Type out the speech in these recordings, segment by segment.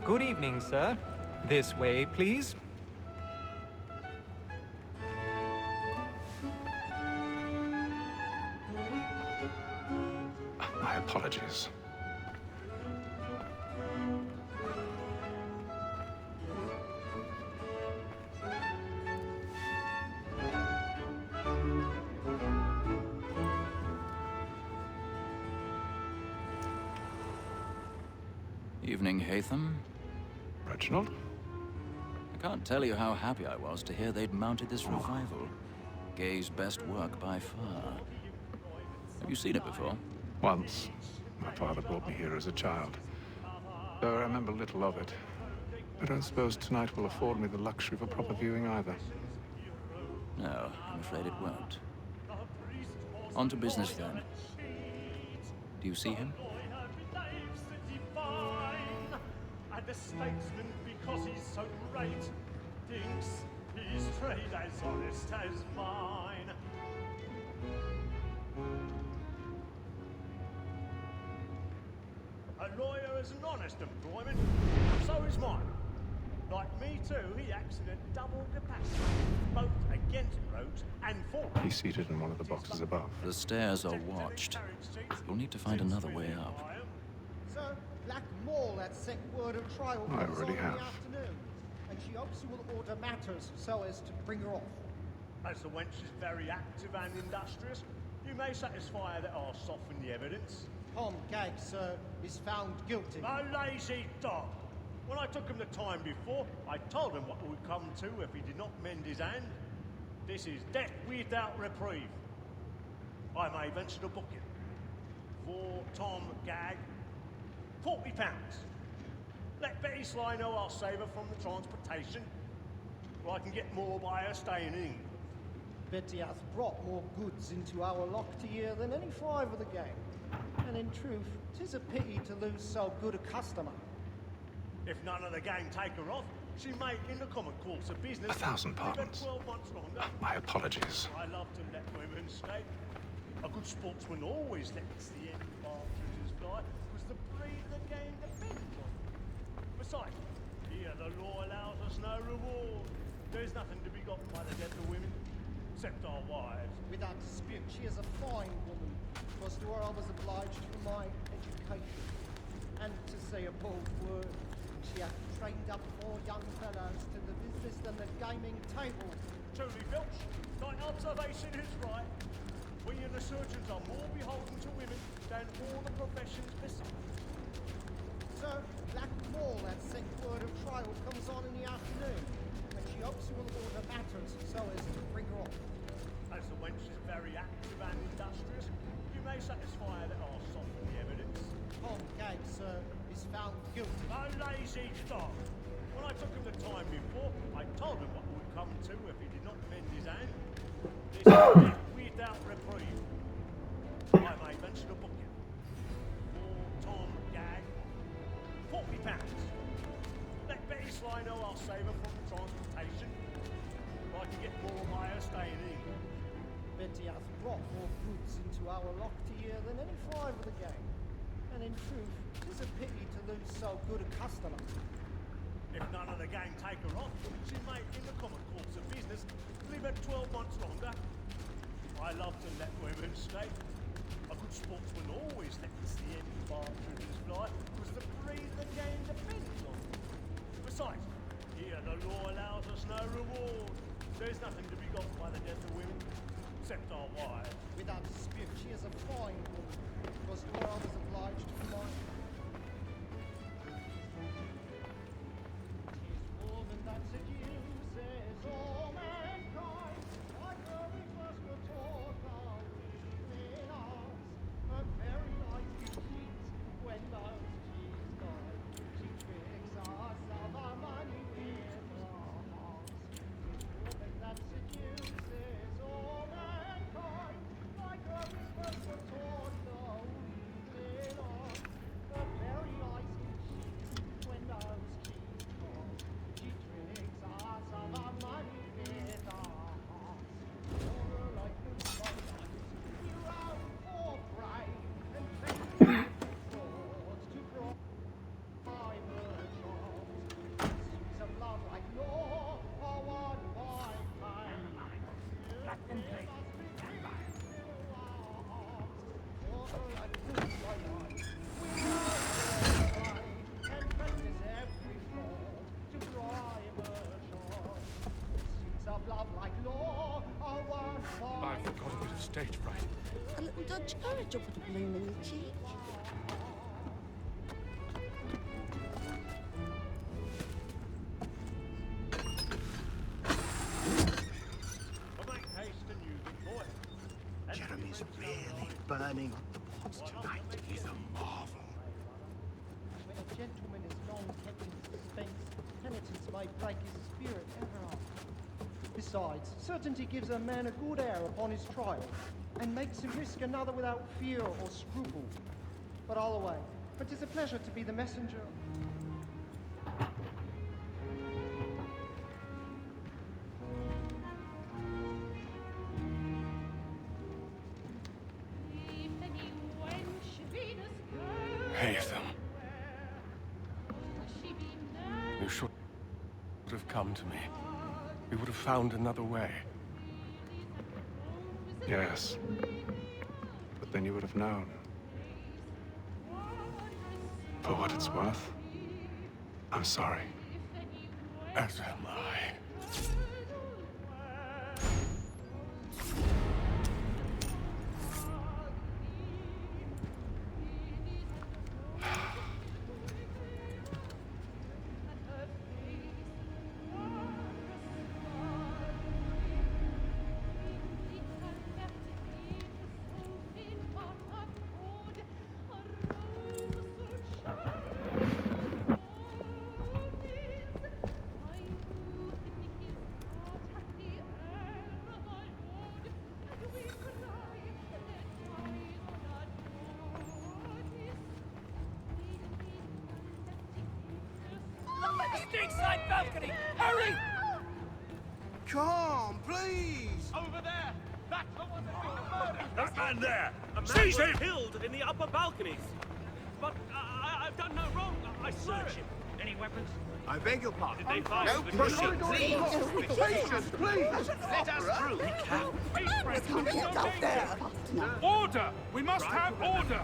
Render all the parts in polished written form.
Good evening, sir. This way, please. My apologies. Evening, Hatham. Reginald? I can't tell you how happy I was to hear they'd mounted this revival. Gay's best work by far. Have you seen it before? Once. My father brought me here as a child. Though I remember little of it. I don't suppose tonight will afford me the luxury of a proper viewing either. No, I'm afraid it won't. On to business then. Do you see him? And the statesman, because he's so great, thinks his trade as honest as mine. A lawyer is an honest employment, so is mine. Like me too, he acts in a double capacity, both against roads and for. He's seated in one of the boxes above. The stairs are watched. We'll need to find another way up. Sir, Black Mall had sent word of trial I comes already on in have. the afternoon, and she hopes you will order matters so as to bring her off. As the wench is very active and industrious, you may satisfy her that I'll soften the evidence. Tom Gag, sir, is found guilty. A lazy dog! When I took him the time before, I told him what would come to if he did not mend his hand. This is death without reprieve. I may venture to book him. For Tom Gag, £40. Let Betty Sly know I'll save her from the transportation, or I can get more by her staying in England. Betty hath brought more goods into our locked year than any five of the gang. And in truth, 'tis a pity to lose so good a customer. If none of the gang take her off, she may, in the common course of business, 1,000 live her pardons. 12 months longer. My apologies. I love to let women stay. A good sportsman always lets the end partridges fly, because the breed of the game depends on it. Besides, here the law allows us no reward. There's nothing to be got by the death of women, except our wives. Without dispute, she is a fine woman. 'Twas to her I was obliged for my education. And to say a bold word, she hath trained up 4 young fellows to the business and the gaming table. Truly, Filch, thy observation is right. We and the surgeons are more beholden to women than all the professions besides. Sir, Black Mall had sent word of trial comes on in the afternoon, and she hopes you will order matters so as to bring her off. As the wench is very active and industrious, you may satisfy her that I'll soften the evidence. Tom Gag, sir, is found guilty. A lazy dog! When I took him the time before, I told him what would come to if he did not mend his hand. This is death without reprieve. I may venture to book him. For Tom Gag, £40. Let Betty Sly know I'll save her from the transportation, or I can get more by her staying in England. Betty hath brought more goods into our locked year than any five of the gang. And in truth, 'tis a pity to lose so good a customer. If none of the gang take her off, she may, in the common course of business, live her 12 months longer. I love to let women stay. A good sportsman always lets the end partridges fly, because the breed of the game depends on it. Besides, here the law allows us no reward. There's nothing to be got by the death of women, except our wives. Without dispute, she is a fine woman. 'Twas to her I was obliged for mine. That seduces all mankind, like a whisper for stage fright. A little dodge courage will put a bloom in your cheek. But make haste and use it, boy. Jeremy's really burning up the pots tonight. He's a marvel. When a gentleman is long kept in suspense, penitence may break his spirit ever after. Besides, certainty gives a man a good air upon his trial, and makes him risk another without fear or scruple. But I'll away. But 'tis a pleasure to be the messenger. Haytham. You should have come to me. We would have found another way. Yes. But then you would have known. For what it's worth, I'm sorry. As am I. Side balcony! Hurry! Come, please! Over there! That's the one that got murdered! That man there! A man Seize was him! killed in the upper balconies! But I've done no wrong. I searched him. Any weapons? I beg your pardon. Did they find No the pushing, gun? please! Patience, please! Let us through. Can't get up there fast enough. Order! We must have order!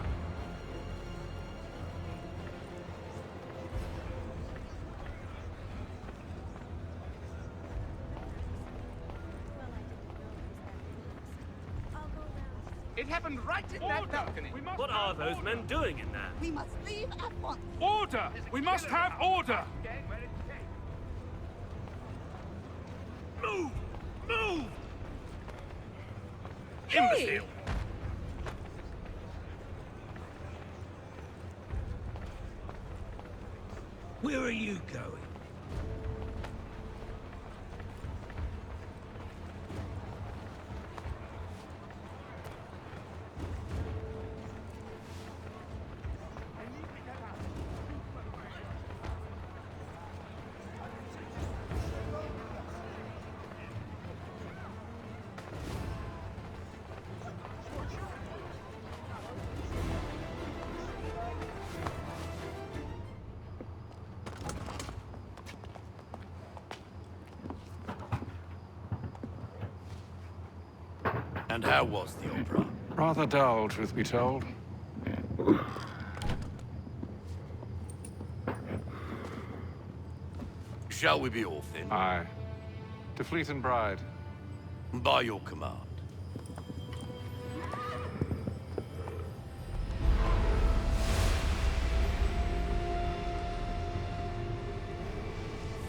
It happened right in that balcony. What are those men doing in there? We must leave at once. Order! We must have order! Move! Move! Imbecile! Where are you going? And how was the opera? Rather dull, truth be told. Shall we be off then? Aye. To Fleet and Bride. By your command.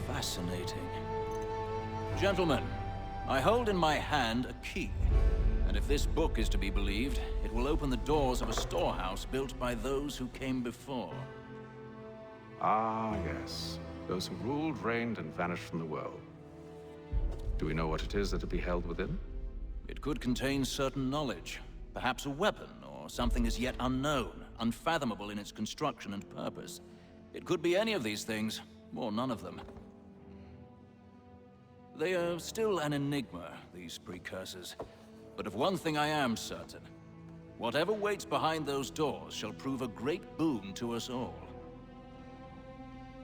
Fascinating. Gentlemen, I hold in my hand a key. And if this book is to be believed, it will open the doors of a storehouse built by those who came before. Ah, yes. Those who ruled, reigned, and vanished from the world. Do we know what it is that will be held within? It could contain certain knowledge. Perhaps a weapon, or something as yet unknown, unfathomable in its construction and purpose. It could be any of these things, or none of them. They are still an enigma, these precursors. But of one thing I am certain. Whatever waits behind those doors shall prove a great boon to us all.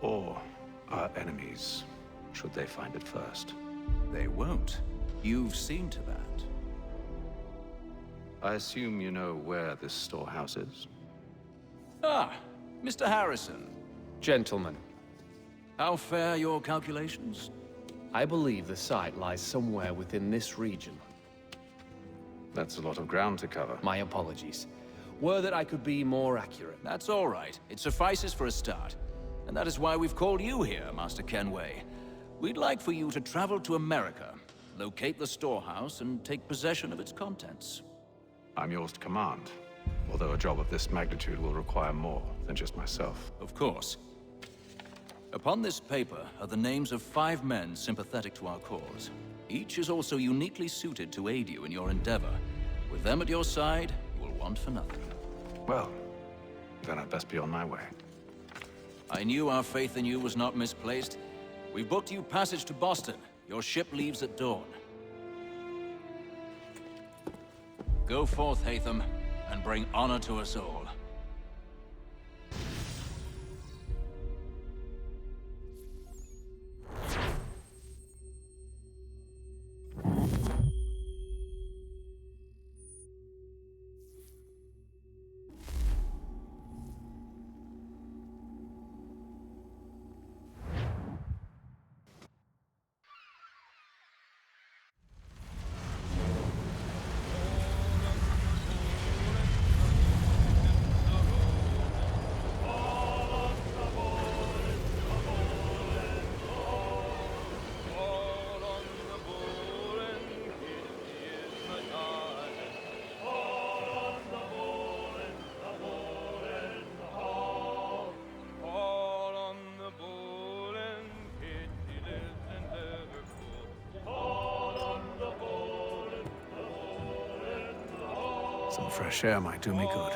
Or our enemies, should they find it first. They won't. You've seen to that. I assume you know where this storehouse is? Ah, Mr. Harrison. Gentlemen, How fare your calculations? I believe the site lies somewhere within this region. That's a lot of ground to cover. My apologies. Were that I could be more accurate. That's all right. It suffices for a start. And that is why we've called you here, Master Kenway. We'd like for you to travel to America, locate the storehouse, and take possession of its contents. I'm yours to command, although a job of this magnitude will require more than just myself. Of course. Upon this paper are the names of 5 men sympathetic to our cause. Each is also uniquely suited to aid you in your endeavor. With them at your side, you will want for nothing. Well, then I'd best be on my way. I knew our faith in you was not misplaced. We've booked you passage to Boston. Your ship leaves at dawn. Go forth, Hatham, and bring honor to us all. Some fresh air might do me good.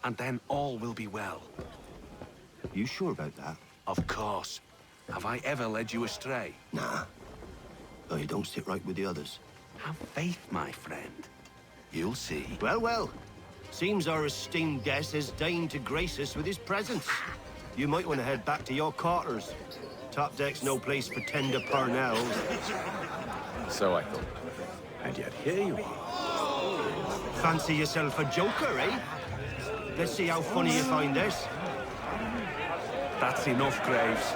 And then all will be well. You sure about that? Of course. Have I ever led you astray? Nah. Oh, you don't sit right with the others. Have faith, my friend. You'll see. Well, well. Seems our esteemed guest has deigned to grace us with his presence. You might want to head back to your quarters. Top deck's no place for tender parnells. So I thought. And yet here you are. Fancy yourself a joker, eh? Let's see how funny you find this. That's enough, Graves.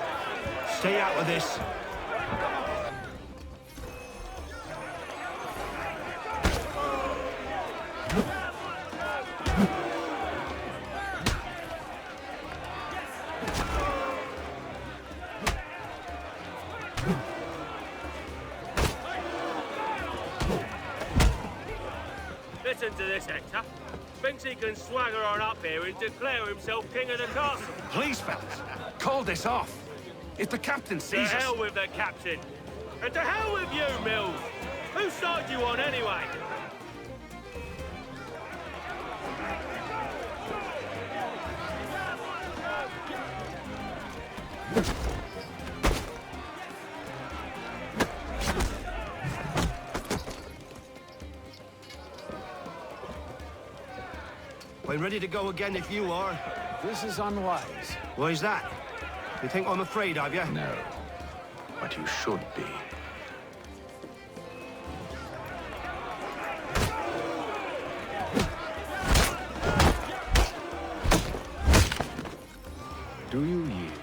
Stay out of this. Listen to this, Hector. Thinks he can swagger on up here and declare himself king of the castle. Please, fellas, call this off. If the captain To sees us... hell with the captain. And to hell with you, Mills. Whose side you on, anyway? I'm ready to go again if you are. This is unwise. Why is that? You think I'm afraid of you? No. But you should be. Do you yield?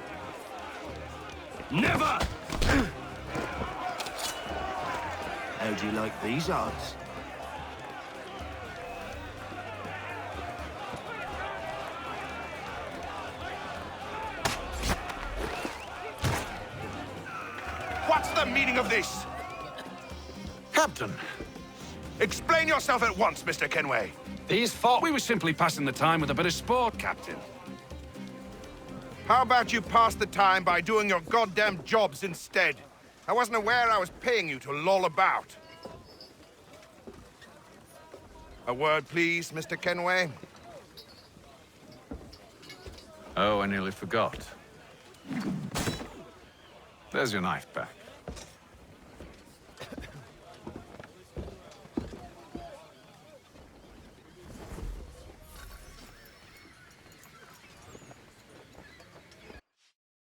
Never! How'd you like these odds? What's the meaning of this? Captain, Explain yourself at once, Mr. Kenway. these thought we were simply passing the time with a bit of sport, Captain. How about you pass the time by doing your goddamn jobs instead? I wasn't aware I was paying you to loll about. A word, please, Mr. Kenway. Oh, I nearly forgot. There's your knife back.